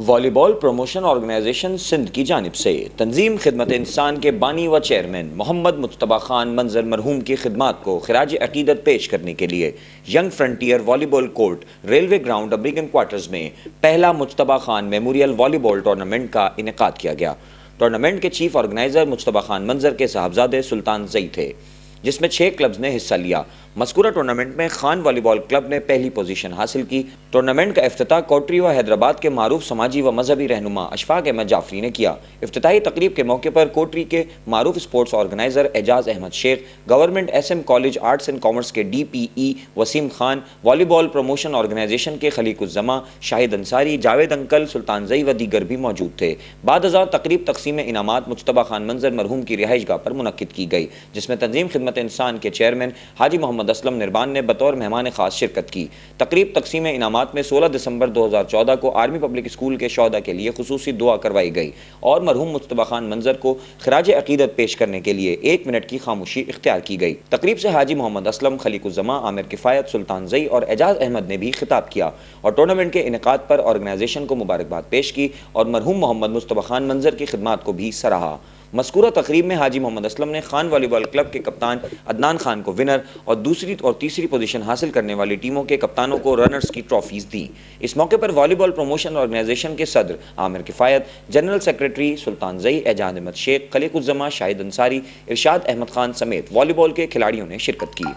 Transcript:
والی بال promotion organization Sindh کی جانب سے تنظیم خدمت انسان کے بانی و چیئرمین محمد مجتبی خان منظر مرحوم کی خدمات کو خراج عقیدت پیش کرنے کے لیے ینگ فرنٹیئر والی ball court railway ground American quarters میں پہلا مجتبی خان میموریل والی بال ٹورنامنٹ کا انعقاد کیا گیا۔ ٹورنامنٹ کے چیف آرگنائزر مجتبی خان منظر کے صاحبزادے سلطان زئی تھے، جس میں 6 کلبز نے حصہ لیا۔ مذکورہ ٹورنامنٹ میں خان والی بال کلب نے پہلی پوزیشن حاصل کی۔ ٹورنامنٹ کا افتتاح کوٹری و حیدرآباد کے معروف سماجی و مذہبی رہنما اشفاق احمد جعفری نے کیا۔ افتتاحی تقریب کے موقع پر کوٹری کے معروف sports organiser Ejaz Ahmed Sheikh, government S M college arts and commerce کے D P E Waseem Khan, volleyball promotion organisation کے خلیق الزماں شاہد انصاری، جاوید انکل، سلطان زئی و دیگر بھی موجود تھے۔ بعد ازاں تقریب تقسیم انعامات مجتبی خان منظر مرحوم کی رہائش گاہ پر منعقد کی گئی، جس میں تنظیم خدمت انسان کے چیئرمین حاجی محمد اسلم نربان نے بطور مہمان خاص شرکت کی۔ تقریب تقسیم انعامات میں 16 دسمبر 2014 کو آرمی پبلک اسکول کے شہداء کے لیے خصوصی دعا کروائی گئی اور مرحوم مجتبی خان منظر کو خراج عقیدت پیش کرنے کے لیے 1 منٹ کی خاموشی اختیار کی گئی۔ تقریب سے حاجی محمد اسلم، خلیق الزماں عامر کفایت، سلطان زئی اور اعجاز احمد نے بھی خطاب کیا اور ٹورنامنٹ کے انعقاد پر آرگنائزیشن کو مبارکباد پیش کی اور مرحوم محمد مجتبی خان منظر کی خدمات کو بھی سراہا۔ مذکورہ تقریب میں حاجی محمد اسلم نے خان والی بال کلب کے کپتان عدنان خان کو ونر اور دوسری اور تیسری پوزیشن حاصل کرنے والی ٹیموں کے کپتانوں کو رنرز کی ٹرافیز دیں۔ اس موقع پر والی بال پروموشن آرگنائزیشن کے صدر عامر کفایت، جنرل سیکریٹری سلطان زئی، اعجاز احمد شیخ، خلیق الزماں شاہد انصاری، ارشاد احمد خان سمیت والی بال کے کھلاڑیوں نے شرکت کی۔